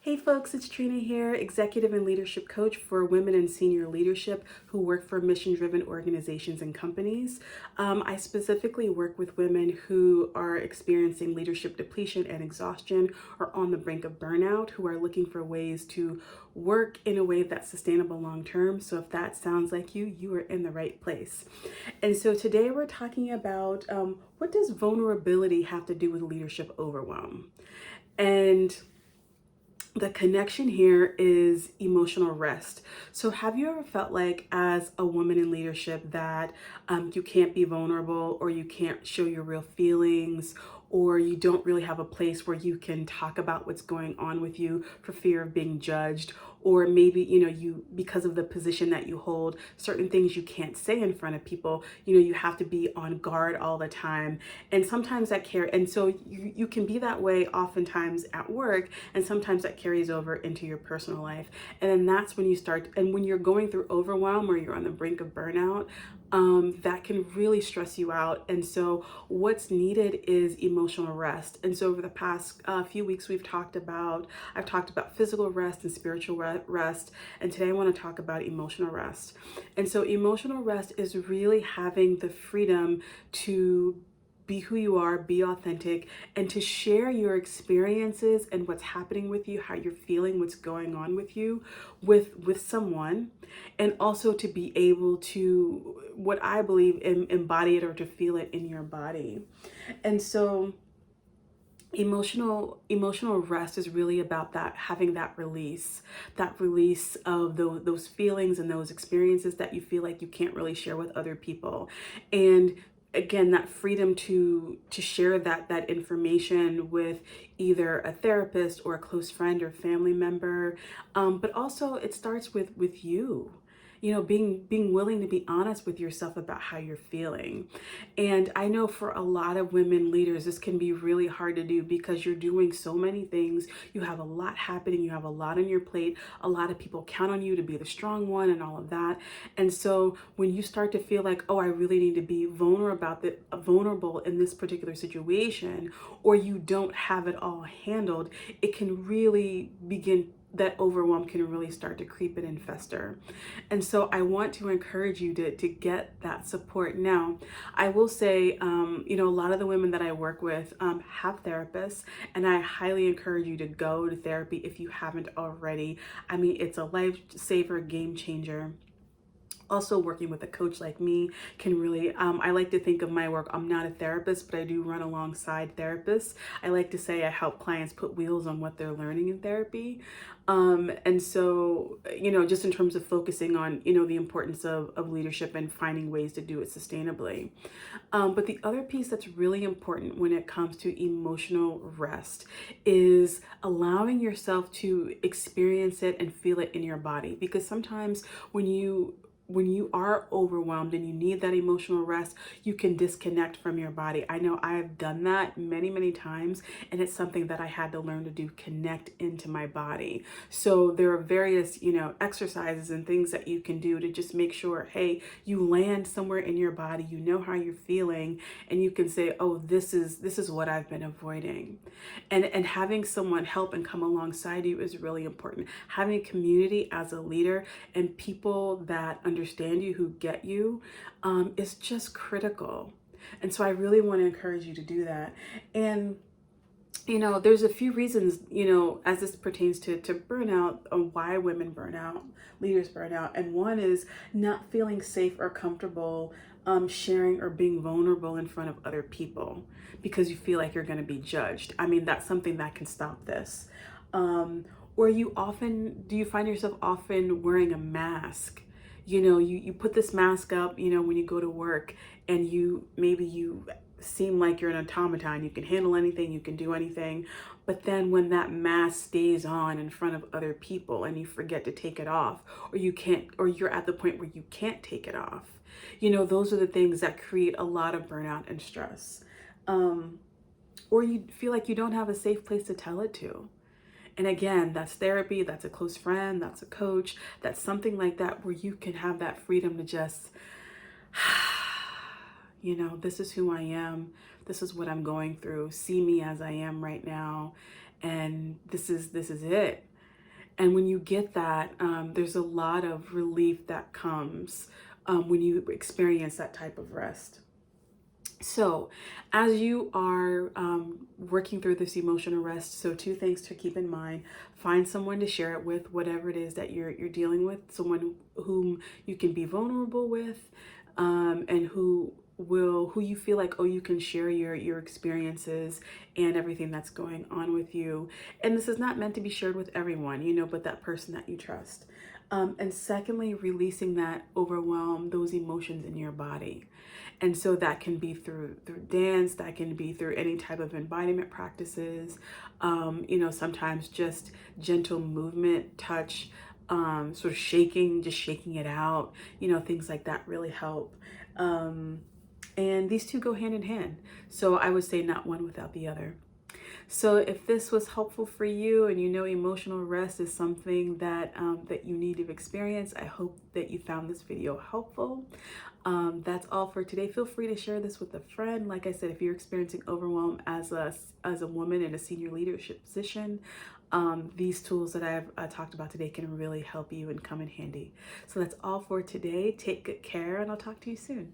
Hey folks, it's Trina here, executive and leadership coach for women in senior leadership who work for mission-driven organizations and companies. I specifically work with women who are experiencing leadership depletion and exhaustion or on the brink of burnout, who are looking for ways to work in a way that's sustainable long-term. So if that sounds like you, you are in the right place. And so today we're talking about what does vulnerability have to do with leadership overwhelm? And the connection here is emotional rest. So, have you ever felt like, as a woman in leadership, that you can't be vulnerable or you can't show your real feelings? Or you don't really have a place where you can talk about what's going on with you for fear of being judged, or maybe you, because of the position that you hold, certain things you can't say in front of people. You have to be on guard all the time, and sometimes that care and so you can be that way oftentimes at work, and sometimes that carries over into your personal life. And then that's when you start, and when you're going through overwhelm or you're on the brink of burnout, that can really stress you out. And so what's needed is emotional rest. And so over the past few weeks, I've talked about physical rest and spiritual rest. And today I want to talk about emotional rest. And so emotional rest is really having the freedom to be who you are, be authentic, and to share your experiences and what's happening with you, how you're feeling, what's going on with you, with someone, and also to be able to, what I believe, embody it or to feel it in your body. And so emotional rest is really about that, having that release of those feelings and those experiences that you feel like you can't really share with other people. And again, that freedom to share that information with either a therapist or a close friend or family member. But also it starts with you, being willing to be honest with yourself about how you're feeling. And I know for a lot of women leaders, this can be really hard to do because you're doing so many things. You have a lot happening. You have a lot on your plate. A lot of people count on you to be the strong one and all of that. And so when you start to feel like, oh, I really need to be vulnerable in this particular situation, or you don't have it all handled, it can really begin, that overwhelm can really start to creep in and fester. And so I want to encourage you to get that support. Now, I will say, a lot of the women that I work with have therapists, and I highly encourage you to go to therapy if you haven't already. I mean, it's a lifesaver, game changer. Also, working with a coach like me can really, I like to think of my work, I'm not a therapist, but I do run alongside therapists. I like to say I help clients put wheels on what they're learning in therapy. And so, just in terms of focusing on, the importance of leadership and finding ways to do it sustainably. But the other piece that's really important when it comes to emotional rest is allowing yourself to experience it and feel it in your body. Because sometimes when you are overwhelmed and you need that emotional rest, you can disconnect from your body. I know I have done that many, many times, and it's something that I had to learn to do, connect into my body. So there are various, exercises and things that you can do to just make sure, hey, you land somewhere in your body, you know how you're feeling, and you can say, oh, this is what I've been avoiding. And having someone help and come alongside you is really important. Having a community as a leader and people that understand you, who get you, is just critical. And so I really want to encourage you to do that. And there's a few reasons, as this pertains to burnout, why women burn out, leaders burn out. And one is not feeling safe or comfortable sharing or being vulnerable in front of other people because you feel like you're going to be judged. I mean, that's something that can stop this. Or do you find yourself often wearing a mask? You put this mask up, when you go to work, and you seem like you're an automaton. You can handle anything, you can do anything. But then when that mask stays on in front of other people and you forget to take it off, or you're at the point where you can't take it off, those are the things that create a lot of burnout and stress. Or you feel like you don't have a safe place to tell it to. And again, that's therapy, that's a close friend, that's a coach, that's something like that, where you can have that freedom to just, this is who I am. This is what I'm going through. See me as I am right now. And this is it. And when you get that, there's a lot of relief that comes when you experience that type of rest. So, as you are working through this emotional rest, so two things to keep in mind: find someone to share it with, whatever it is that you're dealing with, someone whom you can be vulnerable with, and who you feel like, oh, you can share your experiences and everything that's going on with you. And this is not meant to be shared with everyone, but that person that you trust. And secondly, releasing that overwhelm, those emotions in your body. And so that can be through dance, that can be through any type of embodiment practices, sometimes just gentle movement, touch, sort of just shaking it out, things like that really help. And these two go hand in hand. So I would say not one without the other. So if this was helpful for you, and emotional rest is something that you need to experience, I hope that you found this video helpful. That's all for today. Feel free to share this with a friend. Like I said, if you're experiencing overwhelm as a woman in a senior leadership position, these tools that I've talked about today can really help you and come in handy. So that's all for today. Take good care, and I'll talk to you soon.